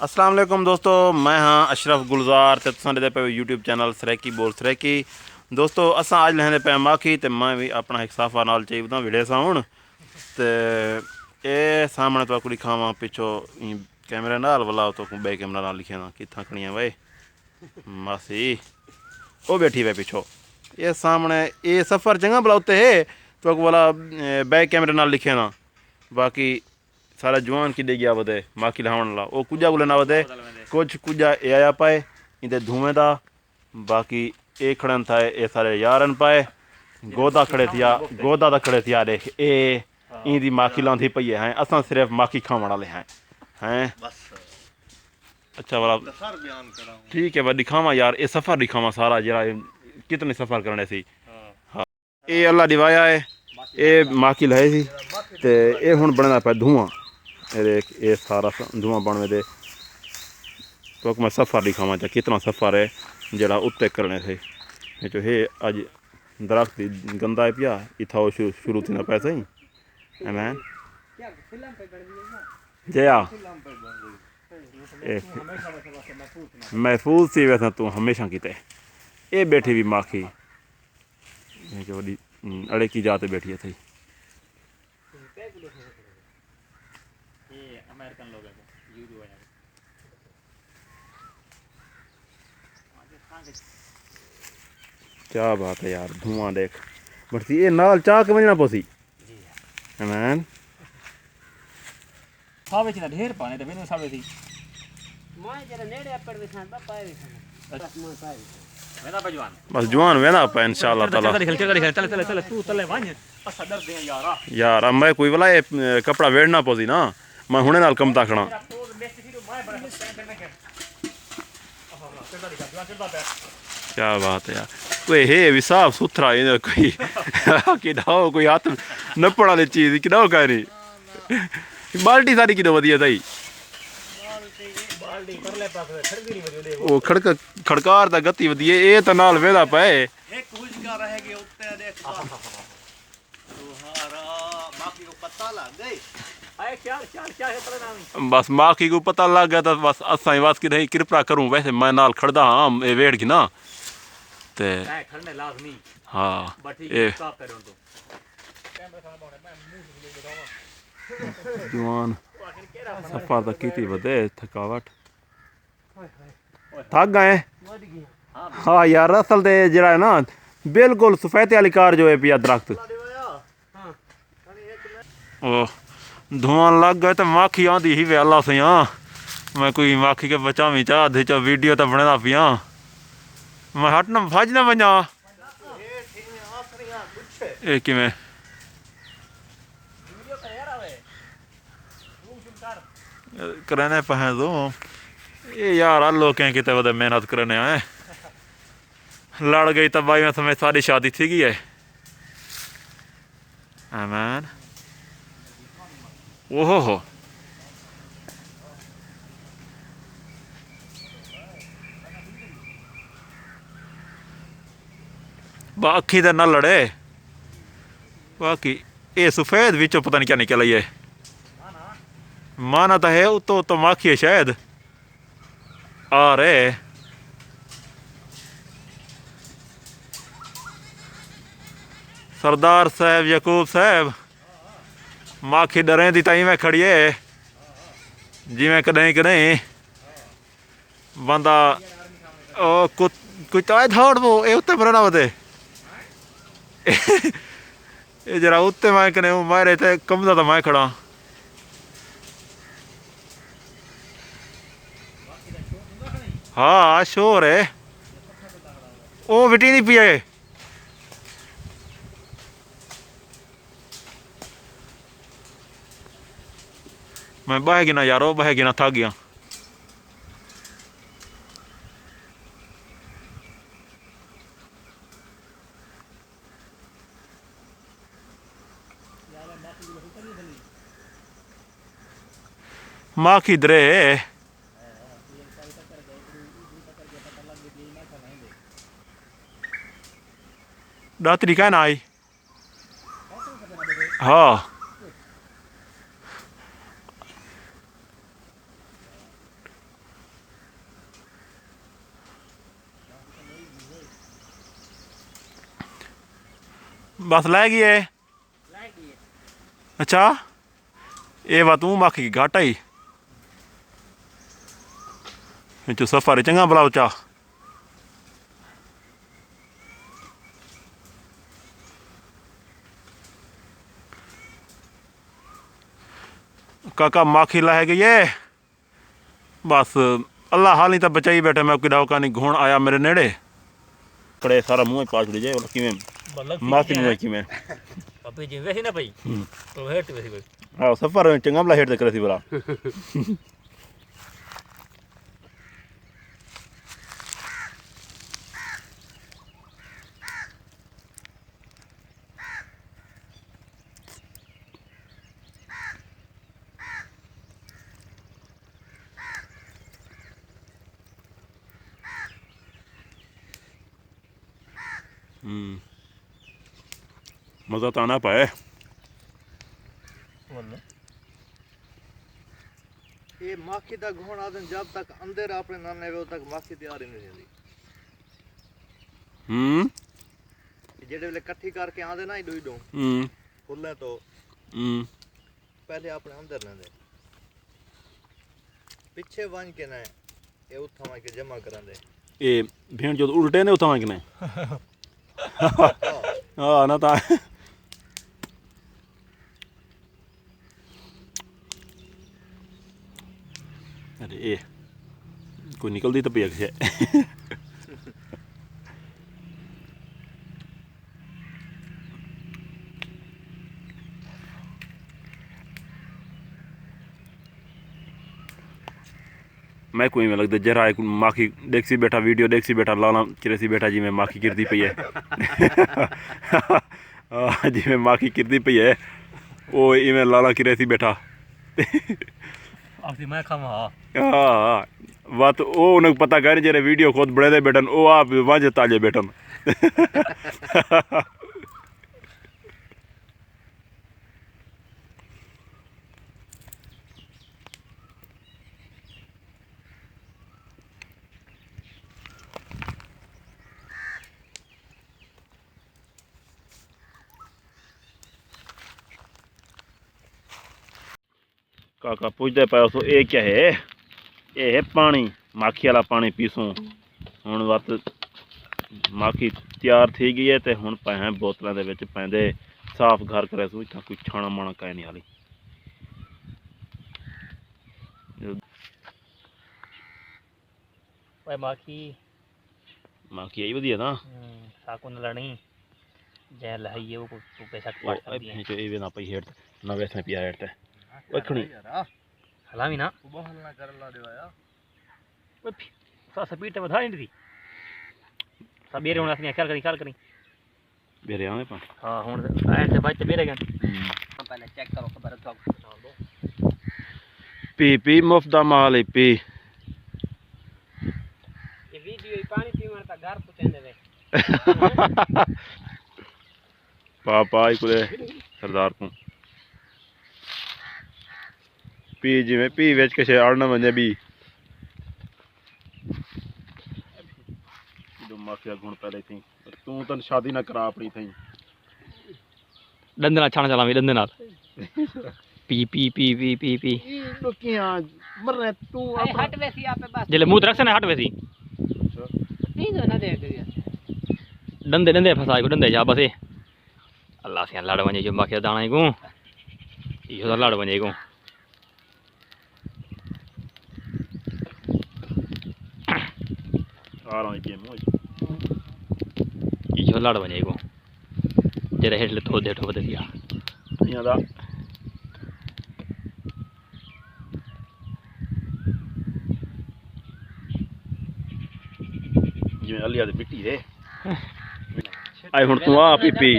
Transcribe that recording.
अस्सलाम वालेकुम दोस्तों, मैं हाँ अशरफ गुलजार ते तुसां दे पे यूट्यूब चैनल सरैकी बोल सरैकी। दोस्तों असां अज लैंदे पे माखी ते मैं भी अपना एक साफा नाल चाहिए वीडियो सा हूँ ते ए सामने तो कुड़ी खावा पिछो कैमरे नाल वाला तो बे कैमरा नाल लिखे ना कि थकनी है भाई मासी वो बैठी वे पिछो ये सामने ये सफ़र चंगा भला उत्ते है तो वाला बैक कैमरे नाल लिखे ना बाकी सारा जवान कि गया वधे माखी लहावन ला वो कुजा बोले ना वधे कुछ कुजा ए आया पाए इंदे धुएं दा बाकी ए खड़न था ए सारे यारन पाए गोदा खड़े थिया गोदा दा खड़े थिया देख ए इंदी माखी लांदी पई है असां सिर्फ माखी खावन वाले हैं अच्छा वाला ठीक है भाई दिखावा यार ये सफ़र दिखावा सारा जरा कितने सफ़र करने सी हाँ ये अल्लाह दिवाया है ये माखी लहे सी ते ये हुण बनना पे धुआं ये सारा धुआं बनने दे तो मैं सफ़र दिखावा चाह कितना सफ़र है जरा उत्ते करने थे जो है अज दरख्त गंदा है पिया इथा वो शुरू थी ना पैसा ही मैन जया महफूज सी वैसा तू हमेशा किते ये बैठी भी माखी जो अड़े की जाते बैठी है थी क्या बात है यार धुआं देख बढ़ती ये नाल चाह के बजना पोसी मैन सावे ना ढेर पाने तो मैंने सावे थी मैं जरा नेड़े पड़ विसान बा पाए विसान वेदा बजवान बस जवान वेना पे इंशाल्लाह ताला चल तू चले वांज असा डर दे यारा यार अब मैं कोई वाला ये कपड़ा वेड़ना पोसी ना मैं हुने नाल कम ताकना क्या बात है यार कोई है भी साफ सुथरा इधर कोई किडाओ कोई हाथ न पड़ा ले चीज किडाओ कह रही बाल्टी सारी किडो वधिया थई वो खड़कार दा गति वधिए ए त नाल वेदा पे एक कुछ का रह गए उत्ते देख तुम्हारा बाकी को पता लग गई आए क्या है तेरा नाम बस माखी को पता लग गया तो बस असा बस कि नहीं कृपा करूं वैसे मैं नाल खड़दा हाँ ये वेड़ की ना ते खड़ने लाजमी हाँ ए स्टॉप करो तो जवान सफर तक की वधे थकावट थक गए हाँ यार असल ते जरा है ना बिल्कुल सफेदे वाली कार जो है पिया दरख्त ओ धुआं लग गए तो माखी आंदी ही वे अल्लाह से मैं कोई माखी के बचावी चाह दे च वीडियो तो बने पिया मैं हट ना फज ना वजा ये किमें करने पे तो ये यार लोग कितने बड़े मेहनत करने आए लड़ गई तबाही में समय सारी शादी थी गई है मैन ओहो हो बाकी तो ना लड़े बाकी ये सफेद विचों पता नहीं क्या निकल है माना तो है उतो तो माखी है शायद आ रहे सरदार साहब यकूब साहब माखी डरे दी ताई मैं खड़िए जिमें कदें कदें बंदा कुछ तो दौड़ वो ये उत्ते पर ना बते ये जरा उत्ते मैं कने मारे थे कमदा तो मैं खड़ा हाँ शोर है वो बिटी नहीं पिए मैं बहेगी ना यारो बहेगी ना थक गया माखी दरे दातरी क्या ना आई हाँ बस लै गई है लाएगी ये। अच्छा ये वा तू मक्ख की घाटा ही चो सफर चंगा भला उचा काका माखी ला गई है बस अल्लाह हाल ही तो बचाई बैठे मैं किड़ा का नहीं घोण आया मेरे नेड़े कड़े सारा मुंह पाछ ली जाए किवें माखी मुंह किवें अबे जी वैसे ना भाई तो हेट वैसे भाई हाँ सफर चंगा भला हेठ ते करे थी भला मज़ा तो आना पाए ये माखी दा घोण आदन जब तक अंदर अपने ना नेवे तक माखी तैयार ही नहीं होंदी जेड़े वेले इकट्ठी करके आंदे ना इडो इडो फुल्ले तो पहले अपने अंदर लेंदे पीछे वन के ना ये उठा वन के जमा करांदे ये भेड़ जो उल्टे ने उतां किने हाँ ना ता अरे ये कोई निकलती तो पिया किसे मैं कोई में लगता जरा एक माखी देखसी बैठा वीडियो देखसी बैठा लाला चिरसी बैठा जी में माखी गिरती पई है जी में माखी गिरती पई है वो इवें लाला किरसी बैठा आपसी मैं खामा हाँ बात वो उन्हें पता कर जरे वीडियो खुद बड़े दे बैठन वो आप वाज ताजे बैठन काका पूछते पाओ सो ये क्या है ये है पानी माखी वाला पानी पीसूं हुण वत माखी तैयार थी गई है तो हुण पाए बोतलों के विच पैंदे साफ घर करे सो इतना कोई छाणा माणा काए नहीं हाली भाई माखी माखी आई वधिया ना साकू न लड़ी जै लहाइए वो को पैसा ओ काट सकती है जो ये ना पई हेठ ना वैसे पिया हेठ वखणी हलावी ना बहल ना कर ला देवाया ओए सा स्पीड ते वधा नहीं थी सब बेरे होना ख्याल करी बेरे आवे पा हां हुन एंड से भाई ते बेरे गन पहले चेक करो खबर तो पी पी मुफ्त माल है पी ये वीडियो ही पानी पीवन ता घर पुछेंदे वे पापा ही कुले सरदार को पी जिमें पी वेच के आड़ना वने भी जो माफिया गुण पहले थी तू तो शादी ना करा अपनी थी डंडे नाल छाना चलावी डंडे नाल पी पी पी पी पी पी लोकियां मरने तू हट वैसी आप बस जले मुंह रख से हट वैसी नहीं जो ना दे डंडे डंडे फसाई को डंडे जा बसे अल्लाह से लड़ वने जो माखे दाना को यो लड़ वने को आ रहा है गेम हो यो लड़ वने को तेरे हेड ले थो दे ठो दिया यहाँ दा जिमें अलिया दी मिट्टी रे आई हुन तू आ पी पी